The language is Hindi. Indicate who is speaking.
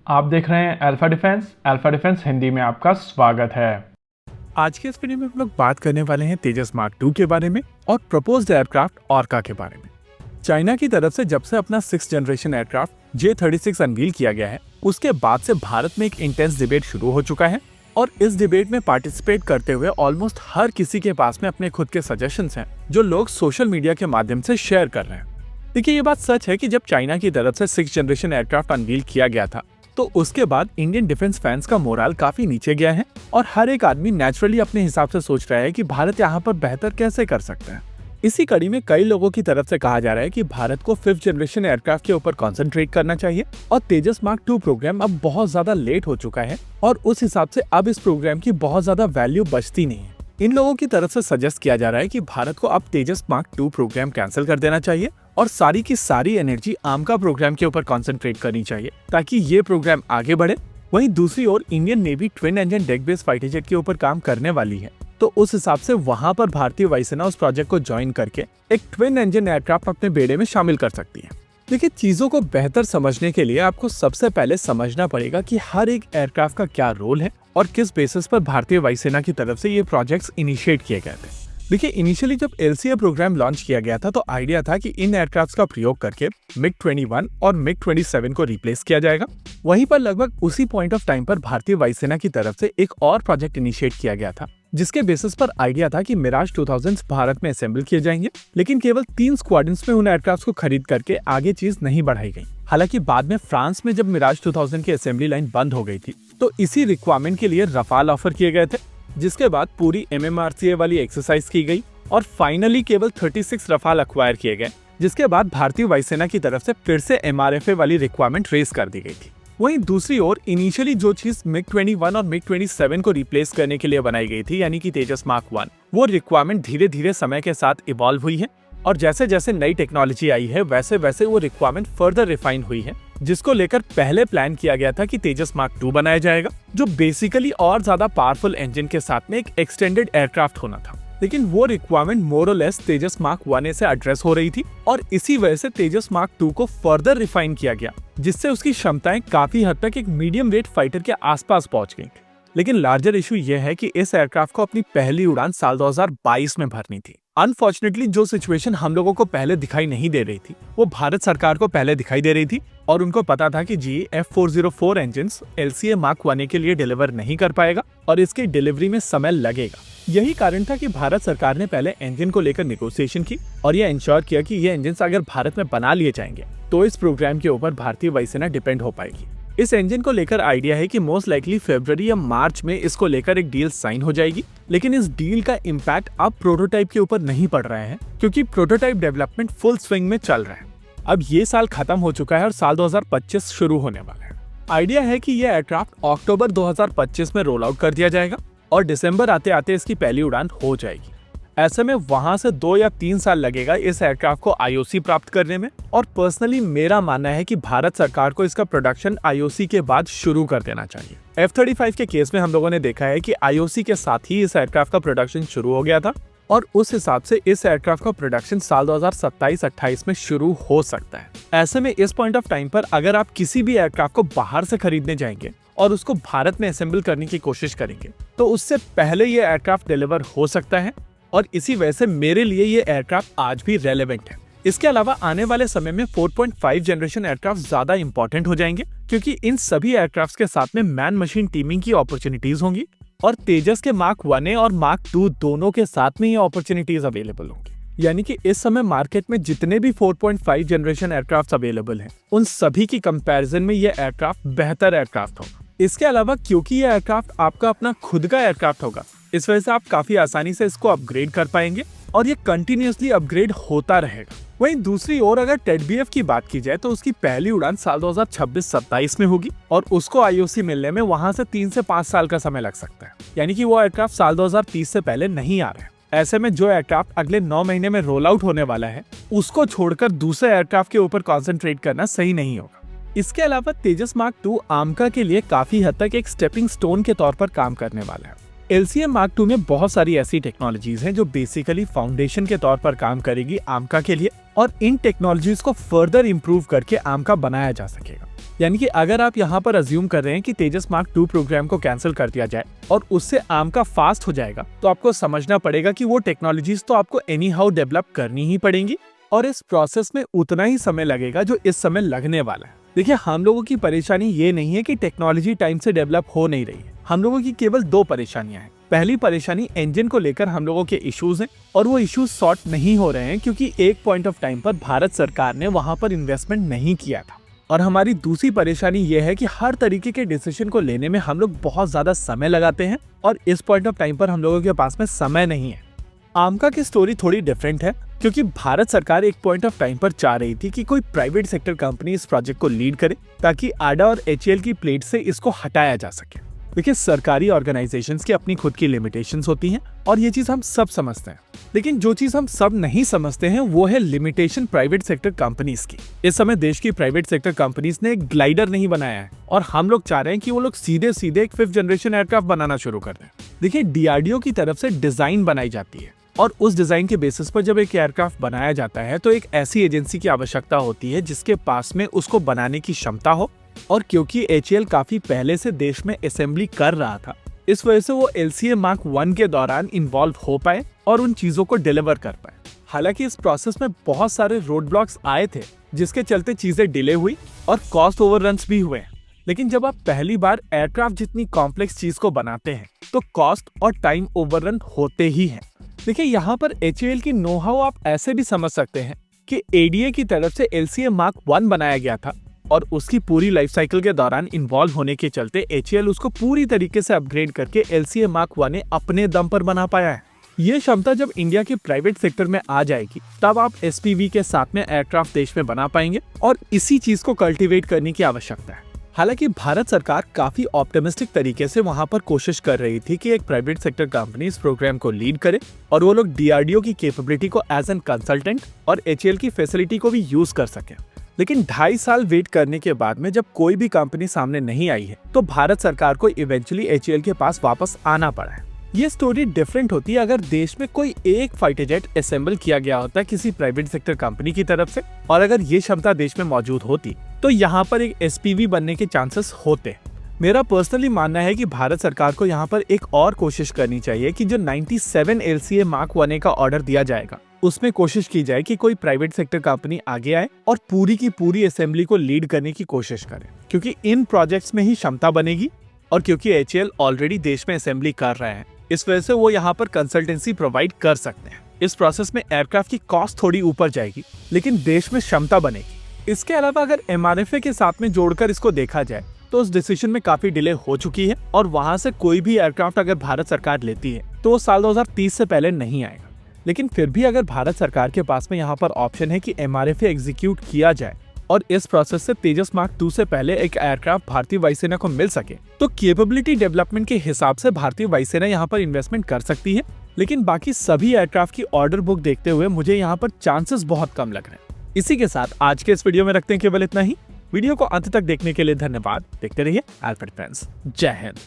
Speaker 1: आप देख रहे हैं अल्फा डिफेंस हिंदी में आपका स्वागत है।
Speaker 2: आज के इस वीडियो में हम लोग बात करने वाले हैं तेजस मार्क 2 के बारे में और प्रपोज्ड एयरक्राफ्ट ऑर्का के बारे में। चाइना की तरफ से जब से अपना 6th generation aircraft J-36 unveil किया गया है, उसके बाद से भारत में एक इंटेंस डिबेट शुरू हो चुका है और इस डिबेट में पार्टिसिपेट करते हुए ऑलमोस्ट हर किसी के पास में अपने खुद के सजेशंस हैं जो लोग सोशल मीडिया के माध्यम से शेयर कर रहे हैं। देखिए, ये बात सच है कि जब चाइना की तरफ से 6th जनरेशन एयरक्राफ्ट अनवील किया गया था तो उसके बाद इंडियन डिफेंस फैंस का मोराल काफी नीचे गया है और हर एक आदमी नेचुरली अपने हिसाब से सोच रहा है कि भारत यहाँ पर बेहतर कैसे कर सकता है। इसी कड़ी में कई लोगों की तरफ से कहा जा रहा है कि भारत को 5th जनरेशन एयरक्राफ्ट के ऊपर कंसंट्रेट करना चाहिए और तेजस मार्क 2 प्रोग्राम अब बहुत ज्यादा लेट हो चुका है और उस हिसाब से अब इस प्रोग्राम की बहुत ज्यादा वैल्यू बचती नहीं है। इन लोगों की तरफ से सजेस्ट किया जा रहा है कि भारत को अब तेजस मार्क 2 प्रोग्राम कैंसिल कर देना चाहिए और सारी की सारी एनर्जी आमका प्रोग्राम के ऊपर कंसंट्रेट करनी चाहिए ताकि ये प्रोग्राम आगे बढ़े। वहीं दूसरी ओर Indian navy twin engine deck based fighter jet के ऊपर काम करने वाली है, तो उस हिसाब से वहां पर भारतीय वायुसेना उस प्रोजेक्ट को ज्वाइन करके एक ट्विन इंजन एयरक्राफ्ट अपने बेड़े में शामिल कर सकती है। देखिए, चीजों को बेहतर समझने के लिए आपको सबसे पहले समझना पड़ेगा कि हर एक एयरक्राफ्ट का क्या रोल है और किस बेसिस पर भारतीय वायुसेना की तरफ से ये प्रोजेक्ट्स इनिशिएट किए गए थे। देखिए, इनिशियली जब LCA प्रोग्राम लॉन्च किया गया था तो आइडिया था कि इन एयरक्राफ्ट्स का प्रयोग करके MiG-21 और MiG-27 को रिप्लेस किया जाएगा। वहीं पर लगभग उसी पॉइंट ऑफ टाइम पर भारतीय वायुसेना की तरफ से एक और प्रोजेक्ट इनिशिएट किया गया था जिसके बेसिस पर आइडिया था कि मिराज 2000 भारत में असेंबल किए जाएंगे, लेकिन केवल 3 स्क्वाड्रंस में उन एयरक्राफ्ट्स को खरीद करके आगे चीज नहीं बढ़ाई गई। हालांकि बाद में फ्रांस में जब मिराज 2000 की असेंबली लाइन बंद हो गई थी तो इसी रिक्वायरमेंट के लिए रफाल ऑफर किए गए थे, जिसके बाद पूरी MMRCA वाली एक्सरसाइज की गई और फाइनली केवल 36 रफाल अक्वायर किए गए, जिसके बाद भारतीय वायुसेना की तरफ से फिर से MRFA वाली रिक्वायरमेंट रेस कर दी गई थी। वहीं दूसरी ओर इनिशियली जो चीज MiG-21 और MiG-27 को रिप्लेस करने के लिए बनाई गई थी, यानी कि तेजस मार्क 1, वो रिक्वायरमेंट धीरे धीरे समय के साथ इवॉल्व हुई है और जैसे जैसे नई टेक्नोलॉजी आई है वैसे वैसे वो रिक्वायरमेंट फर्दर रिफाइन हुई है, जिसको लेकर पहले प्लान किया गया था कि तेजस मार्क 2 बनाया जाएगा जो बेसिकली और ज्यादा पावरफुल इंजन के साथ में एक एक्सटेंडेड एयरक्राफ्ट होना था। लेकिन वो रिक्वायरमेंट मोर और लेस तेजस मार्क 1A से एड्रेस हो रही थी और इसी वजह से तेजस मार्क 2 को फर्दर रिफाइन किया गया, जिससे उसकी क्षमताएं काफी हद तक एक मीडियम वेट फाइटर के आसपास पहुंच गई। लेकिन लार्जर इशू यह है कि इस एयरक्राफ्ट को अपनी पहली उड़ान साल 2022 में भरनी थी। अनफॉर्चुनेटली जो सिचुएशन हम लोगों को पहले दिखाई नहीं दे रही थी वो भारत सरकार को पहले दिखाई दे रही थी और उनको पता था कि GE F404 engine LCA mark 1A के लिए डिलीवर नहीं कर पाएगा और इसकी डिलीवरी में समय लगेगा। यही कारण था कि भारत सरकार ने पहले इंजन को लेकर नेगोशिएशन की और यह इंश्योर किया कि ये इंजन अगर भारत में बना लिए जाएंगे तो इस प्रोग्राम के ऊपर भारतीय वायुसेना डिपेंड हो पाएगी। इस इंजन को लेकर आइडिया है कि मोस्ट लाइकली फरवरी या मार्च में इसको लेकर एक डील साइन हो जाएगी, लेकिन इस डील का इम्पैक्ट अब प्रोटोटाइप के ऊपर नहीं पड़ रहा है क्योंकि प्रोटोटाइप डेवलपमेंट फुल स्विंग में चल रहा है। अब ये साल खत्म हो चुका है और साल 2025 शुरू होने वाला है। आइडिया है कि यह एयरक्राफ्ट अक्टूबर 2025 में रोल आउट कर दिया जाएगा और दिसंबर आते आते इसकी पहली उड़ान हो जाएगी। ऐसे में वहां से 2 या 3 साल लगेगा इस एयरक्राफ्ट को IOC प्राप्त करने में और पर्सनली मेरा मानना है कि भारत सरकार को इसका प्रोडक्शन IOC के बाद शुरू कर देना चाहिए। F-35 के केस में हम लोगों ने देखा है कि IOC के साथ ही इस एयरक्राफ्ट का प्रोडक्शन शुरू हो गया था और उस हिसाब से इस एयरक्राफ्ट का प्रोडक्शन साल 2027-28 में शुरू हो सकता है। ऐसे में इस पॉइंट ऑफ टाइम पर अगर आप किसी भी एयरक्राफ्ट को बाहर से खरीदने जाएंगे और उसको भारत में असेंबल करने की कोशिश करेंगे तो उससे पहले ये एयरक्राफ्ट डिलीवर हो सकता है और इसी वजह से मेरे लिए ये एयरक्राफ्ट आज भी रेलेवेंट है। इसके अलावा आने वाले समय में 4.5 जनरेशन एयरक्राफ्ट ज्यादा इंपॉर्टेंट हो जाएंगे क्योंकि इन सभी एयरक्राफ्ट के साथ में मैन मशीन टीमिंग की अपॉर्चुनिटीज होंगी और तेजस के मार्क 1A और मार्क 2 दोनों के साथ में ये अपॉर्चुनिटीज अवेलेबल होंगी। यानी कि इस समय मार्केट में जितने भी 4.5 जनरेशन एयरक्राफ्ट अवेलेबल हैं उन सभी की कंपैरिजन में ये एयरक्राफ्ट बेहतर एयरक्राफ्ट होगा। इसके अलावा क्योंकि ये एयरक्राफ्ट आपका अपना खुद का एयरक्राफ्ट होगा, इस वजह से आप काफी आसानी से इसको अपग्रेड कर पाएंगे और ये कंटिन्यूअसली अपग्रेड होता रहेगा। वहीं दूसरी ओर अगर TEDBF की बात की जाए तो उसकी पहली उड़ान साल 2026-27 में होगी और उसको IOC मिलने में वहां से 3 से 5 साल का समय लग सकता है, यानी कि वो एयरक्राफ्ट साल 2030 से पहले नहीं आ रहा है। ऐसे में जो एयरक्राफ्ट अगले 9 महीने में रोल आउट होने वाला है उसको छोड़कर दूसरे एयरक्राफ्ट के ऊपर कॉन्सेंट्रेट करना सही नहीं होगा। इसके अलावा तेजस मार्क 2 आमका के लिए काफी हद तक एक स्टेपिंग स्टोन के तौर पर काम करने वाला है। LCA मार्क 2 में बहुत सारी ऐसी टेक्नोलॉजीज हैं जो बेसिकली फाउंडेशन के तौर पर काम करेगी आमका के लिए और इन टेक्नोलॉजीज को फर्दर इंप्रूव करके आमका बनाया जा सकेगा। यानी कि अगर आप यहाँ पर अज्यूम कर रहे हैं कि तेजस मार्क 2 प्रोग्राम को कैंसिल कर दिया जाए और उससे आमका फास्ट हो जाएगा, तो आपको समझना पड़ेगा कि वो टेक्नोलॉजीज तो आपको एनी हाउ डेवलप करनी ही पड़ेंगी और इस प्रोसेस में उतना ही समय लगेगा जो इस समय लगने वाला है। देखिए, हम लोगों की परेशानी ये नहीं है कि टेक्नोलॉजी टाइम से डेवलप हो नहीं रही है। हम लोगों की केवल 2 परेशानियां हैं। पहली परेशानी इंजन को लेकर हम लोगों के इश्यूज हैं और वो इश्यूज सॉर्ट नहीं हो रहे हैं क्योंकि एक पॉइंट ऑफ टाइम पर भारत सरकार ने वहां पर इन्वेस्टमेंट नहीं किया था। और हमारी दूसरी परेशानी ये है कि हर तरीके के डिसीजन को लेने में हम लोग बहुत ज्यादा समय लगाते हैं और इस पॉइंट ऑफ टाइम पर हम लोगों के पास में समय नहीं है। आमका की स्टोरी थोड़ी डिफरेंट है क्योंकि भारत सरकार एक पॉइंट ऑफ टाइम पर चाह रही थी कि कोई प्राइवेट सेक्टर कंपनी इस प्रोजेक्ट को लीड करे ताकि आडा और एचएएल की प्लेट से इसको हटाया जा सके। देखिए, सरकारी ऑर्गेनाइजेशंस की अपनी खुद की लिमिटेशंस होती हैं और ये चीज हम सब समझते हैं, लेकिन जो चीज हम सब नहीं समझते हैं वो है लिमिटेशन प्राइवेट सेक्टर कंपनीज की। इस समय देश की प्राइवेट सेक्टर कंपनीज ने एक ग्लाइडर नहीं बनाया है और हम लोग चाह रहे हैं कि वो लोग सीधे एक 5th जनरेशन एयरक्राफ्ट बनाना शुरू कर दें। देखिए, डीआरडीओ की तरफ से डिजाइन बनाई जाती है और उस डिजाइन के बेसिस पर जब एक एयरक्राफ्ट बनाया जाता है तो एक ऐसी एजेंसी की आवश्यकता होती है जिसके पास में उसको बनाने की क्षमता हो। और क्योंकि एचएएल काफी पहले से देश में असेंबली कर रहा था, इस वजह से वो एलसीए मार्क 1 के दौरान इन्वॉल्व हो पाए और उन चीजों को डिलीवर कर पाए। हालांकि इस प्रोसेस में बहुत सारे रोड ब्लॉक्स आए थे जिसके चलते चीजें डिले हुई और कॉस्ट ओवररन्स भी हुए। लेकिन जब आप पहली बार एयरक्राफ्ट जितनी कॉम्प्लेक्स चीज को बनाते हैं तो कॉस्ट और टाइम ओवररन होते ही हैं। देखिए, यहाँ पर एचएएल की नो हाउ आप ऐसे भी समझ सकते हैं कि एडीए की तरफ से एलसीए मार्क 1 बनाया गया था और उसकी पूरी लाइफ साइकिल के दौरान इन्वॉल्व होने के चलते एचएएल उसको पूरी तरीके से अपग्रेड करके एलसीए मार्क 1 अपने दम पर बना पाया है। ये क्षमता जब इंडिया के प्राइवेट सेक्टर में आ जाएगी तब आप एसपीवी के साथ में एयरक्राफ्ट देश में बना पाएंगे और इसी चीज को कल्टीवेट करने की आवश्यकता है। हालांकि भारत सरकार काफी ऑप्टिमिस्टिक तरीके से वहां पर कोशिश कर रही थी कि एक प्राइवेट सेक्टर कंपनी इस प्रोग्राम को लीड करे और वो लोग डीआरडीओ की कैपेबिलिटी को एज एन कंसल्टेंट और एचएएल की फैसिलिटी को भी यूज कर सके। लेकिन 2.5 साल वेट करने के बाद में जब कोई भी कंपनी सामने नहीं आई है तो भारत सरकार को इवेंचुअली एचएएल के पास वापस आना पड़ा है। ये स्टोरी डिफरेंट होती है अगर देश में कोई एक फाइटर जेट असेंबल किया गया होता किसी प्राइवेट सेक्टर कंपनी की तरफ से और अगर ये क्षमता देश में मौजूद होती तो यहाँ पर एक एसपीवी बनने के चांसेस होते। मेरा पर्सनली मानना है कि भारत सरकार को यहाँ पर एक और कोशिश करनी चाहिए कि जो 97 एलसीए मार्क 1 का ऑर्डर दिया जाएगा उसमें कोशिश की जाए कि कोई प्राइवेट सेक्टर कंपनी आगे आए और पूरी की पूरी असेंबली को लीड करने की कोशिश करे, क्योंकि इन प्रोजेक्ट्स में ही क्षमता बनेगी और क्योंकि एचएएल ऑलरेडी देश में असेंबली कर रहे हैं इस वजह से वो यहाँ पर कंसल्टेंसी प्रोवाइड कर सकते हैं। इस प्रोसेस में एयरक्राफ्ट की कॉस्ट थोड़ी ऊपर जाएगी लेकिन देश में क्षमता बनेगी। इसके अलावा अगर एमआरएफए के साथ में जोड़कर इसको देखा जाए तो उस डिसीजन में काफी डिले हो चुकी है और वहां से कोई भी एयरक्राफ्ट अगर भारत सरकार लेती है तो वो साल 2030 से पहले नहीं आएगा। लेकिन फिर भी अगर भारत सरकार के पास में यहाँ पर ऑप्शन है कि एमआरएफए एग्जीक्यूट किया जाए और इस प्रोसेस से तेजस मार्क 2 से पहले एक एयरक्राफ्ट भारतीय वायुसेना को मिल सके तो कैपेबिलिटी डेवलपमेंट के हिसाब से भारतीय वायुसेना यहाँ पर इन्वेस्टमेंट कर सकती है। लेकिन बाकी सभी एयरक्राफ्ट की ऑर्डर बुक देखते हुए मुझे यहाँ पर चांसेस बहुत कम लग रहे हैं। इसी के साथ आज के इस वीडियो में रखते हैं केवल इतना ही। वीडियो को अंत तक देखने के लिए धन्यवाद। देखते रहिए अल्फा डिफेंस। जय हिंद।